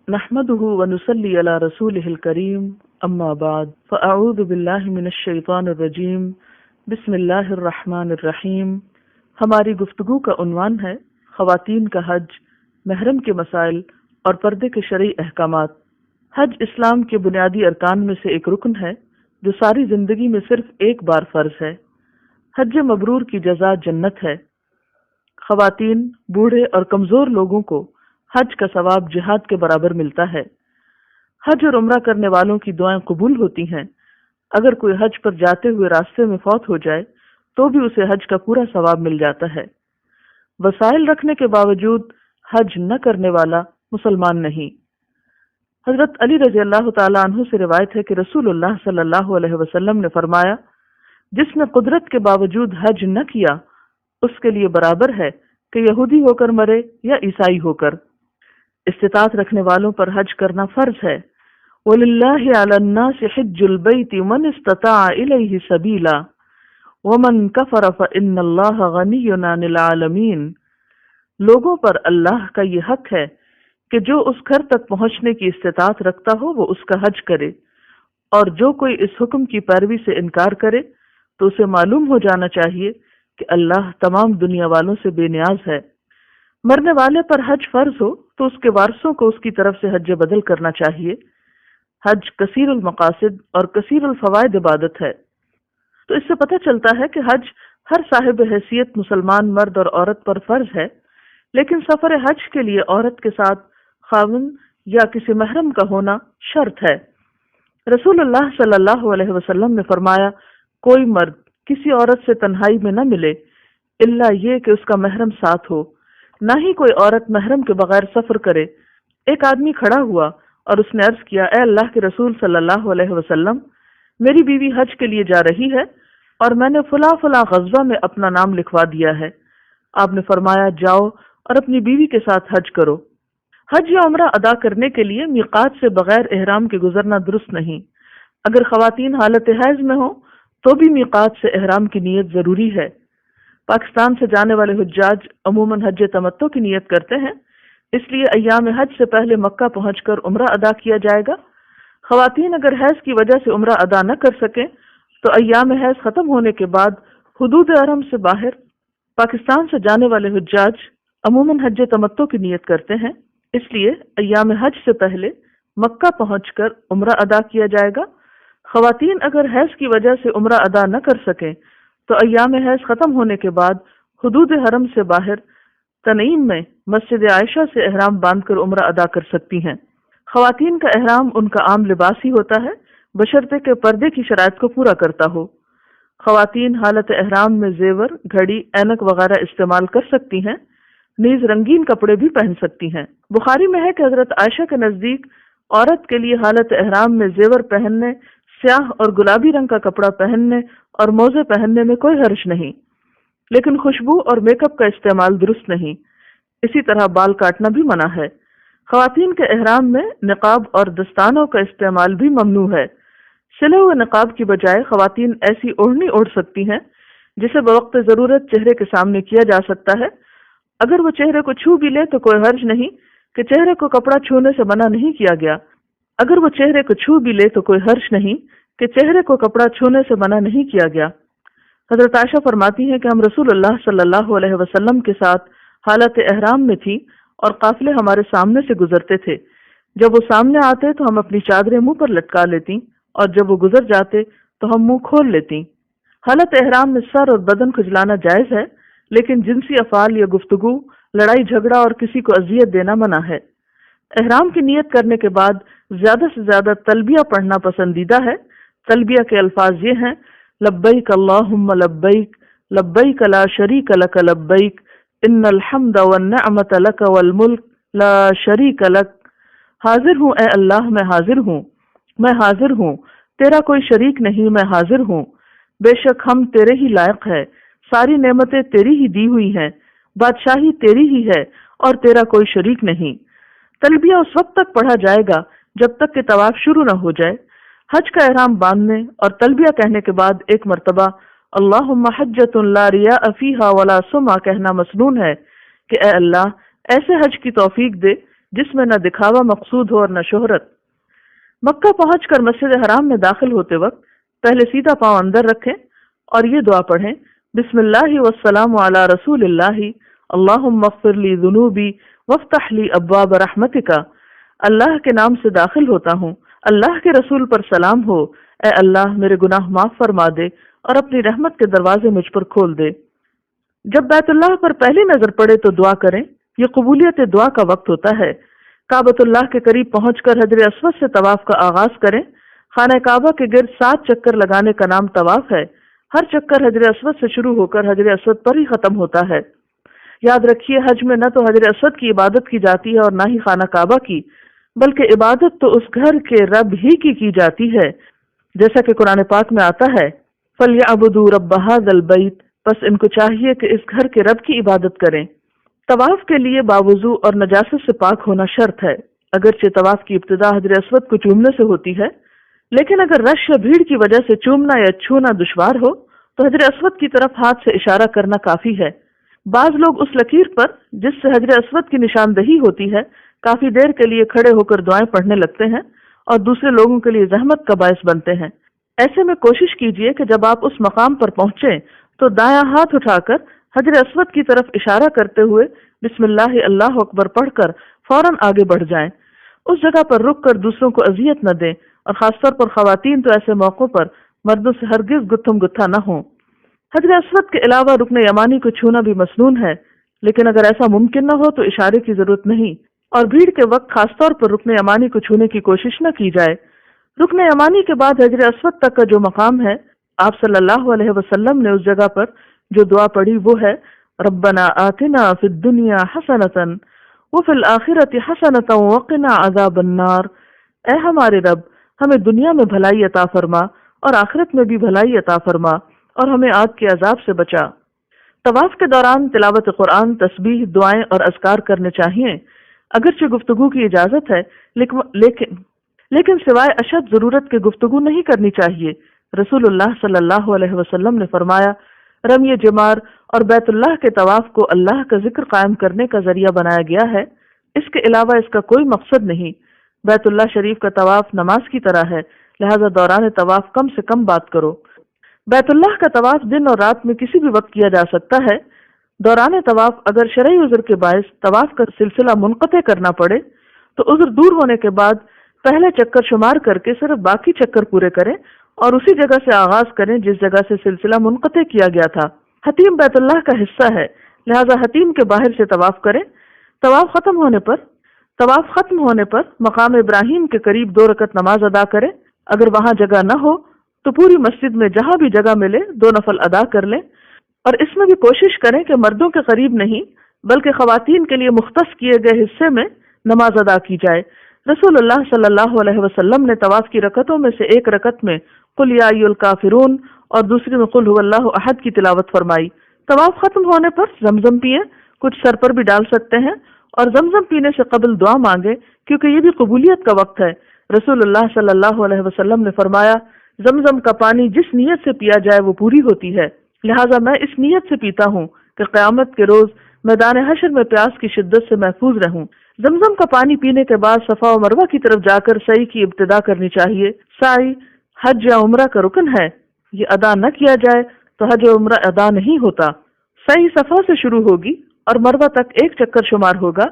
نحمده ونصلي على رسوله الكريم اما بعد فاعوذ باللہ من الشیطان الرجیم بسم اللہ الرحمن الرحیم۔ ہماری گفتگو کا عنوان ہے خواتین کا حج، محرم کے مسائل اور پردے کے شرعی احکامات۔ حج اسلام کے بنیادی ارکان میں سے ایک رکن ہے جو ساری زندگی میں صرف ایک بار فرض ہے۔ حج مبرور کی جزا جنت ہے۔ خواتین، بوڑھے اور کمزور لوگوں کو حج کا ثواب جہاد کے برابر ملتا ہے۔ حج اور عمرہ کرنے والوں کی دعائیں قبول ہوتی ہیں۔ اگر کوئی حج پر جاتے ہوئے راستے میں فوت ہو جائے تو بھی اسے حج کا پورا ثواب مل جاتا ہے۔ وسائل رکھنے کے باوجود حج نہ کرنے والا مسلمان نہیں۔ حضرت علی رضی اللہ تعالیٰ عنہ سے روایت ہے کہ رسول اللہ صلی اللہ علیہ وسلم نے فرمایا، جس نے قدرت کے باوجود حج نہ کیا اس کے لیے برابر ہے کہ یہودی ہو کر مرے یا عیسائی ہو کر۔ استطاعت رکھنے والوں پر حج کرنا فرض ہے۔ وَلِلَّهِ عَلَى النَّاسِ حِجُّ الْبَيْتِ مَنِ اسْتَطَاعَ إِلَيْهِ سَبِيلًا وَمَنْ كَفَرَ فَإِنَّ اللَّهَ غَنِيٌّ عَنِ الْعَالَمِينَ۔ لوگوں پر اللہ کا یہ حق ہے کہ جو اس گھر تک پہنچنے کی استطاعت رکھتا ہو وہ اس کا حج کرے، اور جو کوئی اس حکم کی پیروی سے انکار کرے تو اسے معلوم ہو جانا چاہیے کہ اللہ تمام دنیا والوں سے بے نیاز ہے۔ مرنے والے پر حج فرض ہو تو اس کے وارثوں کو اس کی طرف سے حج بدل کرنا چاہیے۔ حج کثیر المقاصد اور کثیر الفوائد عبادت ہے، تو اس سے پتہ چلتا ہے کہ حج ہر صاحب حیثیت مسلمان مرد اور عورت پر فرض ہے، لیکن سفر حج کے لیے عورت کے ساتھ خاوند یا کسی محرم کا ہونا شرط ہے۔ رسول اللہ صلی اللہ علیہ وسلم نے فرمایا، کوئی مرد کسی عورت سے تنہائی میں نہ ملے الا یہ کہ اس کا محرم ساتھ ہو، نہ ہی کوئی عورت محرم کے بغیر سفر کرے۔ ایک آدمی کھڑا ہوا اور اس نے عرض کیا، اے اللہ کے رسول صلی اللہ علیہ وسلم، میری بیوی حج کے لیے جا رہی ہے اور میں نے فلاں فلاں غزوہ میں اپنا نام لکھوا دیا ہے۔ آپ نے فرمایا، جاؤ اور اپنی بیوی کے ساتھ حج کرو۔ حج یا عمرہ ادا کرنے کے لیے میقات سے بغیر احرام کے گزرنا درست نہیں۔ اگر خواتین حالت حیض میں ہوں تو بھی میقات سے احرام کی نیت ضروری ہے۔ پاکستان سے جانے والے حجاج عموماً حج تمتع کی نیت کرتے ہیں، اس لیے ایام حج سے پہلے مکہ پہنچ کر عمرہ ادا کیا جائے گا۔ خواتین اگر حیض کی وجہ سے عمرہ ادا نہ کر سکیں تو ایام حیض ختم ہونے کے بعد حدود حرم سے باہر پاکستان سے جانے والے حجاج عموماً حج تمتع کی نیت کرتے ہیں، اس لیے ایام حج سے پہلے مکہ پہنچ کر عمرہ ادا کیا جائے گا۔ خواتین اگر حیض کی وجہ سے عمرہ ادا نہ کر سکیں تو ایام حیض ختم ہونے کے بعد حدود حرم سے باہر تنعیم میں مسجد عائشہ سے احرام باندھ کر عمرہ ادا کر سکتی ہیں۔ خواتین کا احرام ان کا عام لباس ہی ہوتا ہے، بشرطے کہ پردے کی شرائط کو پورا کرتا ہو۔ خواتین حالت احرام میں زیور، گھڑی، اینک وغیرہ استعمال کر سکتی ہیں، نیز رنگین کپڑے بھی پہن سکتی ہیں۔ بخاری میں ہے کہ حضرت عائشہ کے نزدیک عورت کے لیے حالت احرام میں زیور پہننے، سیاہ اور گلابی رنگ کا کپڑا پہننے اور موزے پہننے میں کوئی حرج نہیں، لیکن خوشبو اور میک اپ کا استعمال درست نہیں۔ اسی طرح بال کاٹنا بھی منع ہے۔ خواتین کے احرام میں نقاب اور دستانوں کا استعمال بھی ممنوع ہے۔ سلے ہوئے نقاب کی بجائے خواتین ایسی اوڑھنی اوڑھ سکتی ہیں جسے بوقت ضرورت چہرے کے سامنے کیا جا سکتا ہے۔ اگر وہ چہرے کو چھو بھی لے تو کوئی حرج نہیں کہ چہرے کو کپڑا چھونے سے منع نہیں کیا گیا۔ اگر وہ چہرے کو چھو بھی لے تو کوئی حرج نہیں کہ چہرے کو کپڑا چھونے سے منع نہیں کیا گیا۔ حضرت عائشہ فرماتی ہیں کہ ہم رسول اللہ صلی اللہ علیہ وسلم کے ساتھ حالت احرام میں تھی اور قافلے ہمارے سامنے سے گزرتے تھے۔ جب وہ سامنے آتے تو ہم اپنی چادریں منہ پر لٹکا لیتی اور جب وہ گزر جاتے تو ہم منہ کھول لیتی۔ حالت احرام میں سر اور بدن کھجلانا جائز ہے، لیکن جنسی افعال یا گفتگو، لڑائی جھگڑا اور کسی کو اذیت دینا منع ہے۔ احرام کی نیت کرنے کے بعد زیادہ سے زیادہ تلبیہ پڑھنا پسندیدہ ہے۔ تلبیہ کے الفاظ یہ ہیں، لبیک اللہم لبیک، لبیک لا شریک لک لبیک، ان الحمد والنعمت لک والملک لا شریک لک۔ حاضر ہوں اے اللہ، میں حاضر ہوں، میں حاضر ہوں، تیرا کوئی شریک نہیں، میں حاضر ہوں، بے شک ہم تیرے ہی لائق ہے، ساری نعمتیں تیری ہی دی ہوئی ہیں، بادشاہی تیری ہی ہے اور تیرا کوئی شریک نہیں۔ تلبیہ اس وقت تک پڑھا جائے گا جب تک کہ طواف شروع نہ ہو جائے۔ حج کا احرام باندھنے اور تلبیہ کہنے کے بعد ایک مرتبہ اللہم حجۃ لا ریاء فیہا ولا سمعہ کہنا مسنون ہے کہ اے اللہ ایسے حج کی توفیق دے جس میں نہ دکھاوا مقصود ہو اور نہ شہرت۔ مکہ پہنچ کر مسجد حرام میں داخل ہوتے وقت پہلے سیدھا پاؤں اندر رکھیں اور یہ دعا پڑھیں، بسم اللہ والسلام علی رسول اللہ، اللہم اغفر لی ذنوبی وافتح لی ابواب رحمتک۔ اللہ کے نام سے داخل ہوتا ہوں، اللہ کے رسول پر سلام ہو، اے اللہ میرے گناہ معاف فرما دے اور اپنی رحمت کے دروازے مجھ پر کھول دے۔ جب بیت اللہ پر پہلی نظر پڑے تو دعا کریں، یہ قبولیت دعا کا وقت ہوتا ہے۔ کعبۃ اللہ کے قریب پہنچ کر حجر اسود سے طواف کا آغاز کریں۔ خانہ کعبہ کے گرد 7 چکر لگانے کا نام طواف ہے۔ ہر چکر حجر اسود سے شروع ہو کر حجر اسود پر ہی ختم ہوتا ہے۔ یاد رکھیے حج میں نہ تو حجر اسود کی عبادت کی جاتی ہے اور نہ ہی خانہ کعبہ کی، بلکہ عبادت تو اس گھر کے رب ہی کی جاتی ہے، جیسا کہ قرآن پاک میں آتا ہے فَلْيَعْبُدُوا رَبَّ هَذَا الْبَيْتِ، بس ان کو چاہیے کہ اس گھر کے رب کی عبادت کریں۔ طواف کے لیے باوضو اور نجاست سے پاک ہونا شرط ہے، اگرچہ طواف کی ابتدا حجر اسود کو چومنے سے ہوتی ہے، لیکن اگر رش یا بھیڑ کی وجہ سے چومنا یا چھونا دشوار ہو تو حجر اسود کی طرف ہاتھ سے اشارہ کرنا کافی ہے۔ بعض لوگ اس لکیر پر جس سے حجر اسود کی نشاندہی ہوتی ہے کافی دیر کے لیے کھڑے ہو کر دعائیں پڑھنے لگتے ہیں اور دوسرے لوگوں کے لیے زحمت کا باعث بنتے ہیں۔ ایسے میں کوشش کیجئے کہ جب آپ اس مقام پر پہنچیں تو دایاں ہاتھ اٹھا کر حجر اسود کی طرف اشارہ کرتے ہوئے بسم اللہ اللہ اکبر پڑھ کر فوراً آگے بڑھ جائیں۔ اس جگہ پر رک کر دوسروں کو اذیت نہ دیں، اور خاص طور پر خواتین تو ایسے موقعوں پر مردوں سے ہرگز گتھم گتھا نہ ہوں۔ حجر اسود کے علاوہ رکن یمانی کو چھونا بھی مسنون ہے، لیکن اگر ایسا ممکن نہ ہو تو اشارے کی ضرورت نہیں، اور بھیڑ کے وقت خاص طور پر رکن یمانی کو چھونے کی کوشش نہ کی جائے۔ رکن یمانی کے بعد حجر اسود تک کا جو مقام ہے، آپ صلی اللہ علیہ وسلم نے اس جگہ پر جو دعا پڑھی وہ ہے ربنا آتنا فی الدنیا حسنۃ وفی الآخرۃ حسنۃ وقنا عذاب النار، اے ہمارے رب ہمیں دنیا میں بھلائی عطا فرما اور آخرت میں بھی بھلائی عطا فرما اور ہمیں آگ کے عذاب سے بچا۔ طواف کے دوران تلاوت قرآن، تسبیح، دعائیں اور اذکار کرنے چاہیے، اگرچہ گفتگو کی اجازت ہے لیکن سوائے اشد ضرورت کے گفتگو نہیں کرنی چاہیے۔ رسول اللہ صلی اللہ علیہ وسلم نے فرمایا رمی جمار اور بیت اللہ کے طواف کو اللہ کا ذکر قائم کرنے کا ذریعہ بنایا گیا ہے، اس کے علاوہ اس کا کوئی مقصد نہیں۔ بیت اللہ شریف کا طواف نماز کی طرح ہے، لہذا دوران طواف کم سے کم بات کرو۔ بیت اللہ کا طواف دن اور رات میں کسی بھی وقت کیا جا سکتا ہے۔ دوران طواف اگر شرعی عذر کے باعث طواف کا سلسلہ منقطع کرنا پڑے تو عذر دور ہونے کے بعد پہلے چکر شمار کر کے صرف باقی چکر پورے کریں اور اسی جگہ سے آغاز کریں جس جگہ سے سلسلہ منقطع کیا گیا تھا۔ حتیم بیت اللہ کا حصہ ہے، لہذا حتیم کے باہر سے طواف کریں۔ طواف ختم ہونے پر مقام ابراہیم کے قریب 2 رکعت نماز ادا کریں۔ اگر وہاں جگہ نہ ہو تو پوری مسجد میں جہاں بھی جگہ ملے 2 نفل ادا کر لیں، اور اس میں بھی کوشش کریں کہ مردوں کے قریب نہیں بلکہ خواتین کے لیے مختص کیے گئے حصے میں نماز ادا کی جائے۔ رسول اللہ صلی اللہ علیہ وسلم نے طواف کی رکعتوں میں سے ایک رکعت میں قل یا ایھا الکافرون اور دوسری میں قل ھو اللہ احد کی تلاوت فرمائی۔ طواف ختم ہونے پر زمزم پئیں، کچھ سر پر بھی ڈال سکتے ہیں، اور زمزم پینے سے قبل دعا مانگے کیونکہ یہ بھی قبولیت کا وقت ہے۔ رسول اللہ صلی اللہ علیہ وسلم نے فرمایا زمزم کا پانی جس نیت سے پیا جائے وہ پوری ہوتی ہے، لہٰذا میں اس نیت سے پیتا ہوں کہ قیامت کے روز میدان حشر میں پیاس کی شدت سے محفوظ رہوں۔ زمزم کا پانی پینے کے بعد صفا و مروہ کی طرف جا کر سعی کی ابتدا کرنی چاہیے۔ سعی حج یا عمرہ کا رکن ہے، یہ ادا نہ کیا جائے تو حج و عمرہ ادا نہیں ہوتا۔ سعی صفا سے شروع ہوگی اور مروہ تک 1 چکر شمار ہوگا،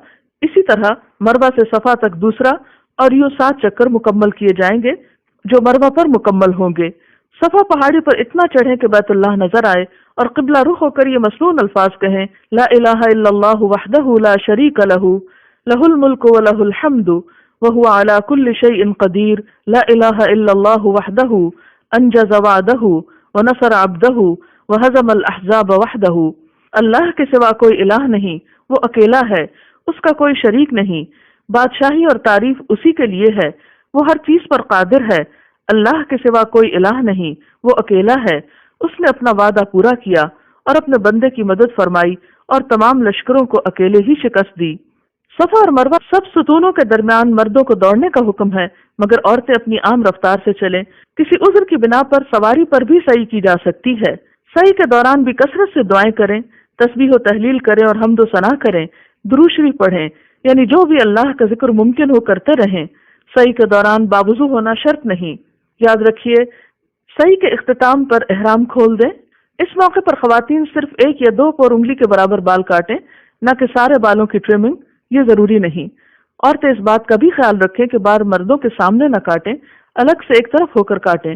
اسی طرح مروہ سے صفا تک دوسرا، اور یوں 7 چکر مکمل کیے جائیں گے جو مروہ پر مکمل ہوں گے۔ صفا پہاڑی پر اتنا چڑھیں کہ بیت اللہ نظر آئے اور قبلہ رخ ہو کر یہ مسنون الفاظ کہیں لا الہ الا اللہ وحدہ لا شریک لہ لہ الملک ولہ الحمد وہو علی کل شیء قدیر لا الہ الا اللہ وحدہ انجز وعدہ ونصر عبدہ وہزم الاحزاب وحدہ۔ اللہ کے سوا کوئی الہ نہیں، وہ اکیلا ہے، اس کا کوئی شریک نہیں، بادشاہی اور تعریف اسی کے لیے ہے، وہ ہر چیز پر قادر ہے۔ اللہ کے سوا کوئی الہ نہیں، وہ اکیلا ہے، اس نے اپنا وعدہ پورا کیا اور اپنے بندے کی مدد فرمائی اور تمام لشکروں کو اکیلے ہی شکست دی۔ صفا اور مروہ سب ستونوں کے درمیان مردوں کو دوڑنے کا حکم ہے، مگر عورتیں اپنی عام رفتار سے چلیں۔ کسی عذر کی بنا پر سواری پر بھی سعی کی جا سکتی ہے۔ سعی کے دوران بھی کثرت سے دعائیں کریں، تسبیح و تحلیل کریں اور حمد و ثنا کریں، درود شریف پڑھیں۔ یعنی جو بھی اللہ کا ذکر ممکن ہو کرتے رہیں، سعی کے دوران باوضو ہونا شرط نہیں۔ یاد رکھیے سعی کے اختتام پر احرام کھول دیں۔ اس موقع پر خواتین صرف 1 یا 2 پور انگلی کے برابر بال کاٹیں، نہ کہ سارے بالوں کی ٹرمنگ، یہ ضروری نہیں۔ عورتیں اس بات کا بھی خیال رکھیں کہ بال مردوں کے سامنے نہ کاٹیں، الگ سے ایک طرف ہو کر کاٹیں۔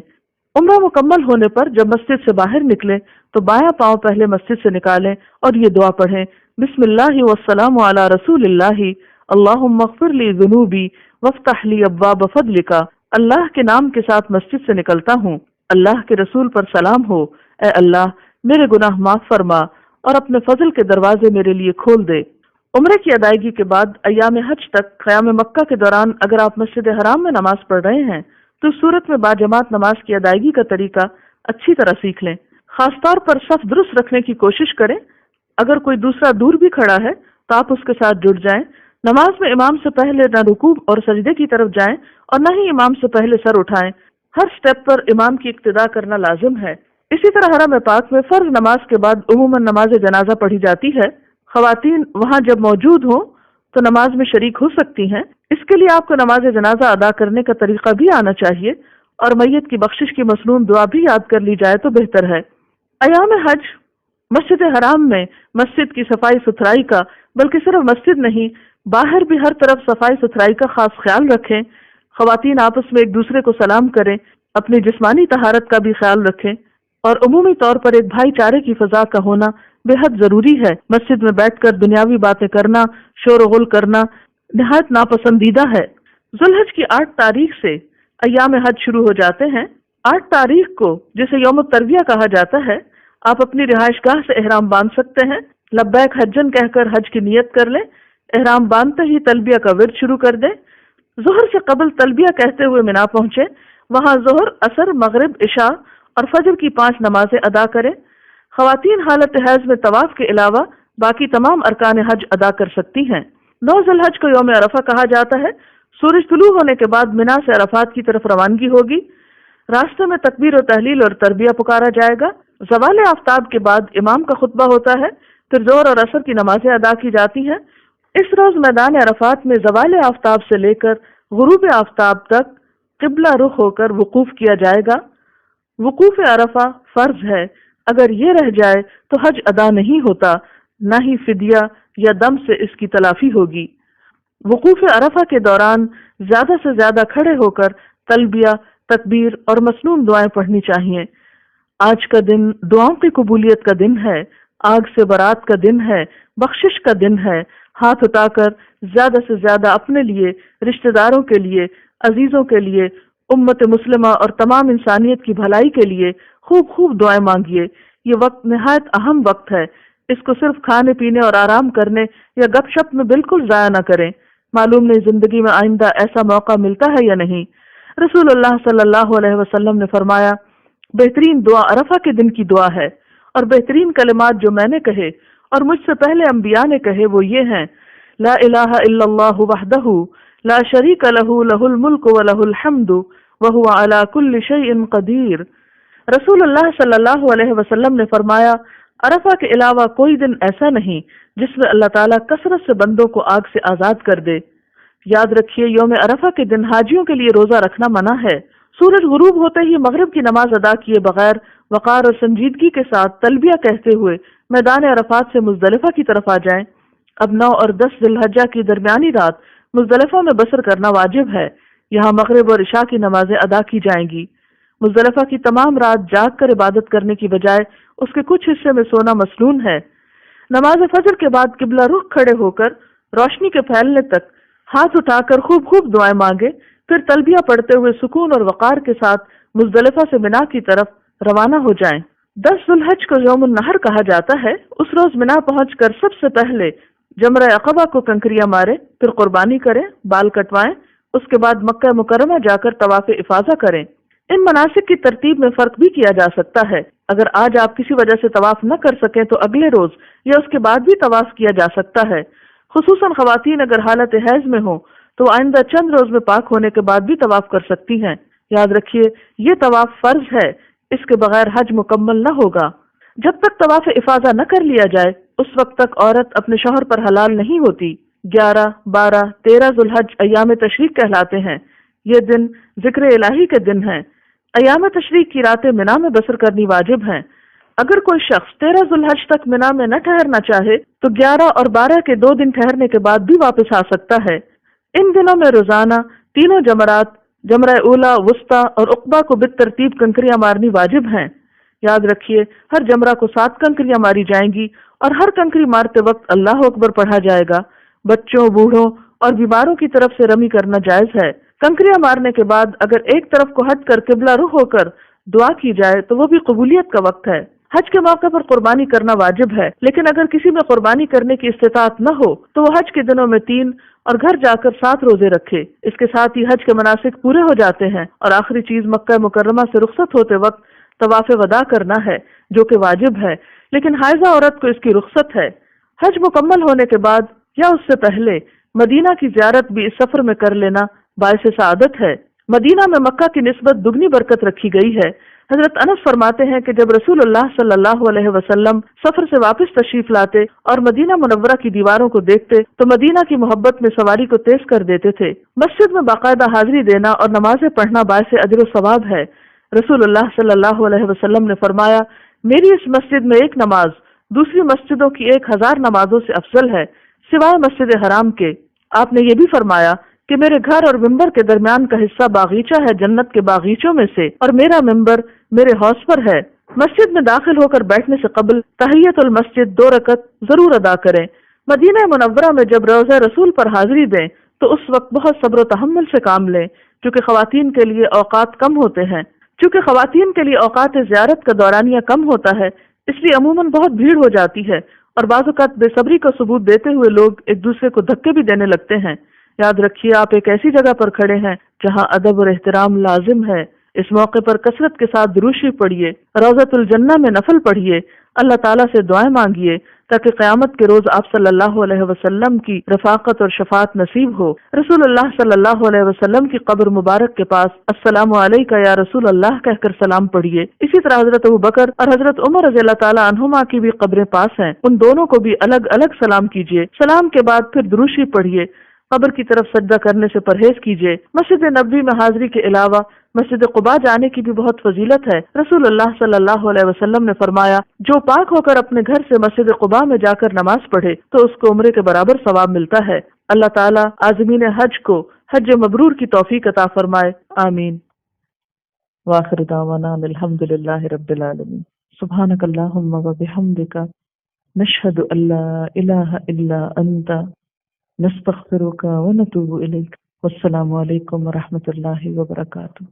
عمرہ مکمل ہونے پر جب مسجد سے باہر نکلیں تو بایاں پاؤں پہلے مسجد سے نکالیں اور یہ دعا پڑھیں، بسم اللہ والسلام علی رسول اللہ، اللہم اغفر لی ذنوبی وافتح لی ابواب فضلک۔ اللہ کے نام کے ساتھ مسجد سے نکلتا ہوں، اللہ کے رسول پر سلام ہو، اے اللہ میرے گناہ معاف فرما اور اپنے فضل کے دروازے میرے لیے کھول دے۔ عمرے کی ادائیگی کے بعد ایام حج تک قیام مکہ کے دوران اگر آپ مسجد حرام میں نماز پڑھ رہے ہیں تو اس صورت میں باجماعت نماز کی ادائیگی کا طریقہ اچھی طرح سیکھ لیں۔ خاص طور پر صف درست رکھنے کی کوشش کریں۔ اگر کوئی دوسرا دور بھی کھڑا ہے تو آپ اس کے ساتھ جڑ جائیں۔ نماز میں امام سے پہلے نہ رکوع اور سجدے کی طرف جائیں اور نہ ہی امام سے پہلے سر اٹھائیں۔ ہر سٹیپ پر امام کی اقتداء کرنا لازم ہے۔ اسی طرح حرم پاک میں فرض نماز کے بعد عموماً نماز جنازہ پڑھی جاتی ہے۔ خواتین وہاں جب موجود ہوں تو نماز میں شریک ہو سکتی ہیں۔ اس کے لیے آپ کو نماز جنازہ ادا کرنے کا طریقہ بھی آنا چاہیے اور میت کی بخشش کی مصنون دعا بھی یاد کر لی جائے تو بہتر ہے۔ ایام حج مسجد حرام میں مسجد کی صفائی ستھرائی کا، بلکہ صرف مسجد نہیں باہر بھی ہر طرف صفائی ستھرائی کا خاص خیال رکھیں۔ خواتین آپس میں ایک دوسرے کو سلام کریں، اپنی جسمانی طہارت کا بھی خیال رکھیں اور عمومی طور پر ایک بھائی چارے کی فضا کا ہونا بے حد ضروری ہے۔ مسجد میں بیٹھ کر دنیاوی باتیں کرنا، شور و غل کرنا نہایت ناپسندیدہ ہے۔ ذوالحج کی 8 تاریخ سے ایام حج شروع ہو جاتے ہیں۔ 8 تاریخ کو جسے یوم الترویہ کہا جاتا ہے، آپ اپنی رہائش گاہ سے احرام باندھ سکتے ہیں۔ لبیک حجن کہہ کر حج کی نیت کر لیں۔ احرام باندھتے ہی تلبیہ کا ورد شروع کر دیں۔ ظہر سے قبل تلبیہ کہتے ہوئے منا پہنچے، وہاں ظہر، عصر، مغرب، عشاء اور فجر کی 5 نمازیں ادا کریں۔ خواتین حالت حیض میں طواف کے علاوہ باقی تمام ارکان حج ادا کر سکتی ہیں۔ 9 ذی الحج کو یوم عرفہ کہا جاتا ہے۔ سورج طلوع ہونے کے بعد منا سے عرفات کی طرف روانگی ہوگی۔ راستے میں تکبیر و تحلیل اور تربیہ پکارا جائے گا۔ زوال آفتاب کے بعد امام کا خطبہ ہوتا ہے، پھر ظہر اور عصر کی نمازیں ادا کی جاتی ہیں۔ اس روز میدان عرفات میں زوال آفتاب سے لے کر غروب آفتاب تک قبلہ رخ ہو کر وقوف کیا جائے گا۔ وقوف عرفہ فرض ہے، اگر یہ رہ جائے تو حج ادا نہیں ہوتا، نہ ہی فدیہ یا دم سے اس کی تلافی ہوگی۔ وقوف عرفہ کے دوران زیادہ سے زیادہ کھڑے ہو کر تلبیہ، تکبیر اور مسنون دعائیں پڑھنی چاہیے۔ آج کا دن دعاؤں کی قبولیت کا دن ہے، آگ سے برات کا دن ہے، بخشش کا دن ہے۔ ہاتھ اٹھا کر زیادہ سے زیادہ اپنے لیے، رشتہ داروں کے لیے، عزیزوں کے لیے، امت مسلمہ اور تمام انسانیت کی بھلائی کے لیے خوب خوب دعائیں مانگیے۔ یہ وقت نہایت اہم وقت ہے، اس کو صرف کھانے پینے اور آرام کرنے یا گپ شپ میں بالکل ضائع نہ کریں۔ معلوم نہیں زندگی میں آئندہ ایسا موقع ملتا ہے یا نہیں۔ رسول اللہ صلی اللہ علیہ وسلم نے فرمایا، بہترین دعا عرفہ کے دن کی دعا ہے، اور بہترین کلمات جو میں نے کہے اور مجھ سے پہلے انبیاء نے کہے وہ یہ ہیں، لا الہ الا اللہ وحدہ لا شریک لہ لہ الملک ولہ الحمد وہو علی کل شیء قدیر۔ رسول اللہ صلی اللہ علیہ وسلم نے فرمایا، عرفہ کے علاوہ کوئی دن ایسا نہیں جس میں اللہ تعالیٰ کثرت سے بندوں کو آگ سے آزاد کر دے۔ یاد رکھیے یوم عرفہ کے دن حاجیوں کے لیے روزہ رکھنا منع ہے۔ سورج غروب ہوتے ہی مغرب کی نماز ادا کیے بغیر وقار اور سنجیدگی کے ساتھ تلبیہ کہتے ہوئے میدان عرفات سے مزدلفہ کی طرف آ جائیں۔ اب 9 اور 10 ذی الحجہ کی درمیانی رات مزدلفہ میں بسر کرنا واجب ہے۔ یہاں مغرب اور عشاء کی نمازیں ادا کی جائیں گی۔ مزدلفہ کی تمام رات جاگ کر عبادت کرنے کی بجائے اس کے کچھ حصے میں سونا مسنون ہے۔ نماز فجر کے بعد قبلہ رخ کھڑے ہو کر روشنی کے پھیلنے تک ہاتھ اٹھا کر خوب خوب دعائیں مانگے، پھر تلبیہ پڑھتے ہوئے سکون اور وقار کے ساتھ مزدلفہ سے منا کی طرف روانہ ہو جائیں۔ 10 ذی الحج کو یوم النحر کہا جاتا ہے۔ اس روز منا پہنچ کر سب سے پہلے جمرہ عقبہ کو کنکریاں مارے، پھر قربانی کریں، بال کٹوائیں، اس کے بعد مکہ مکرمہ جا کر طواف افاضہ کریں۔ ان مناسک کی ترتیب میں فرق بھی کیا جا سکتا ہے۔ اگر آج آپ کسی وجہ سے طواف نہ کر سکیں تو اگلے روز یا اس کے بعد بھی طواف کیا جا سکتا ہے۔ خصوصاً خواتین اگر حالت حیض میں ہوں تو آئندہ چند روز میں پاک ہونے کے بعد بھی طواف کر سکتی ہیں۔ یاد رکھیے یہ طواف فرض ہے، اس کے بغیر حج مکمل نہ ہوگا۔ جب تک طواف افاضہ نہ کر لیا جائے اس وقت تک عورت اپنے شوہر پر حلال نہیں ہوتی۔ 11, 12, 13 ذوالحج ایام تشریق کہلاتے ہیں۔ یہ دن ذکر الہی کے دن ہیں۔ ایام تشریق کی راتیں منا میں بسر کرنی واجب ہیں۔ اگر کوئی شخص 13 ذوالحج تک منا میں نہ ٹھہرنا چاہے تو 11 اور 12 کے 2 دن ٹھہرنے کے بعد بھی واپس آ سکتا ہے۔ ان دنوں میں روزانہ تینوں جمرات، جمرہ اولا، وسطی اور عقبہ کو بالترتیب کنکریاں مارنی واجب ہیں۔ یاد رکھیے ہر جمرہ کو 7 کنکریاں ماری جائیں گی اور ہر کنکری مارتے وقت اللہ اکبر پڑھا جائے گا۔ بچوں، بوڑھوں اور بیماروں کی طرف سے رمی کرنا جائز ہے۔ کنکریاں مارنے کے بعد اگر ایک طرف کو ہٹ کر قبلہ رخ ہو کر دعا کی جائے تو وہ بھی قبولیت کا وقت ہے۔ حج کے موقع پر قربانی کرنا واجب ہے، لیکن اگر کسی میں قربانی کرنے کی استطاعت نہ ہو تو وہ حج کے دنوں میں 3 اور گھر جا کر 7 روزے رکھے۔ اس کے ساتھ ہی حج کے مناسک پورے ہو جاتے ہیں اور آخری چیز مکہ مکرمہ سے رخصت ہوتے وقت طواف وداع کرنا ہے، جو کہ واجب ہے، لیکن حائضہ عورت کو اس کی رخصت ہے۔ حج مکمل ہونے کے بعد یا اس سے پہلے مدینہ کی زیارت بھی اس سفر میں کر لینا باعث سعادت ہے۔ مدینہ میں مکہ کی نسبت دگنی برکت رکھی گئی ہے۔ حضرت انس فرماتے ہیں کہ جب رسول اللہ صلی اللہ علیہ وسلم سفر سے واپس تشریف لاتے اور مدینہ منورہ کی دیواروں کو دیکھتے تو مدینہ کی محبت میں سواری کو تیز کر دیتے تھے۔ مسجد میں باقاعدہ حاضری دینا اور نمازیں پڑھنا باعث اجر و ثواب ہے۔ رسول اللہ صلی اللہ علیہ وسلم نے فرمایا، میری اس مسجد میں ایک نماز دوسری مسجدوں کی 1000 نمازوں سے افضل ہے، سوائے مسجد حرام کے۔ آپ نے یہ بھی فرمایا کہ میرے گھر اور ممبر کے درمیان کا حصہ باغیچہ ہے جنت کے باغیچوں میں سے، اور میرا ممبر میرے حوض پر ہے۔ مسجد میں داخل ہو کر بیٹھنے سے قبل تحیت المسجد 2 رکعت ضرور ادا کریں۔ مدینہ منورہ میں جب روضہ رسول پر حاضری دیں تو اس وقت بہت صبر و تحمل سے کام لیں، چونکہ خواتین کے لیے اوقات کم ہوتے ہیں۔ چونکہ خواتین کے لیے اوقات زیارت کا دورانیہ کم ہوتا ہے، اس لیے عموماً بہت بھیڑ ہو جاتی ہے اور بعض اوقات بے صبری کا ثبوت دیتے ہوئے لوگ ایک دوسرے کو دھکے بھی دینے لگتے ہیں۔ یاد رکھیے آپ ایک ایسی جگہ پر کھڑے ہیں جہاں ادب اور احترام لازم ہے۔ اس موقع پر کثرت کے ساتھ درود شریف پڑھیے، روضۃ الجنہ میں نفل پڑھیے، اللہ تعالیٰ سے دعائیں مانگیے تاکہ قیامت کے روز آپ صلی اللہ علیہ وسلم کی رفاقت اور شفاعت نصیب ہو۔ رسول اللہ صلی اللہ علیہ وسلم کی قبر مبارک کے پاس السلام علیکہ یا رسول اللہ کہہ کر سلام پڑھیے۔ اسی طرح حضرت ابوبکر اور حضرت عمر رضی اللہ تعالیٰ عنہما کی بھی قبریں پاس ہیں، ان دونوں کو بھی الگ الگ سلام کیجیے۔ سلام کے بعد پھر درود شریف پڑھیے۔ قبر کی طرف سجدہ کرنے سے پرہیز کیجیے۔ مسجد نبوی میں حاضری کے علاوہ مسجد قباء جانے کی بھی بہت فضیلت ہے۔ رسول اللہ صلی اللہ علیہ وسلم نے فرمایا، جو پاک ہو کر اپنے گھر سے مسجد قباء میں جا کر نماز پڑھے تو اس کو عمرے کے برابر ثواب ملتا ہے۔ اللہ تعالیٰ عازمین حج کو حج مبرور کی توفیق عطا فرمائے، آمین۔ وآخر دعوانا الحمد للہ رب العالمین۔ سبحانک اللہم و بحمدک، نشہد ان لا الہ الا انت، نستغفرک ونتوب الیک۔ والسلام علیکم ورحمۃ اللہ وبرکاتہ۔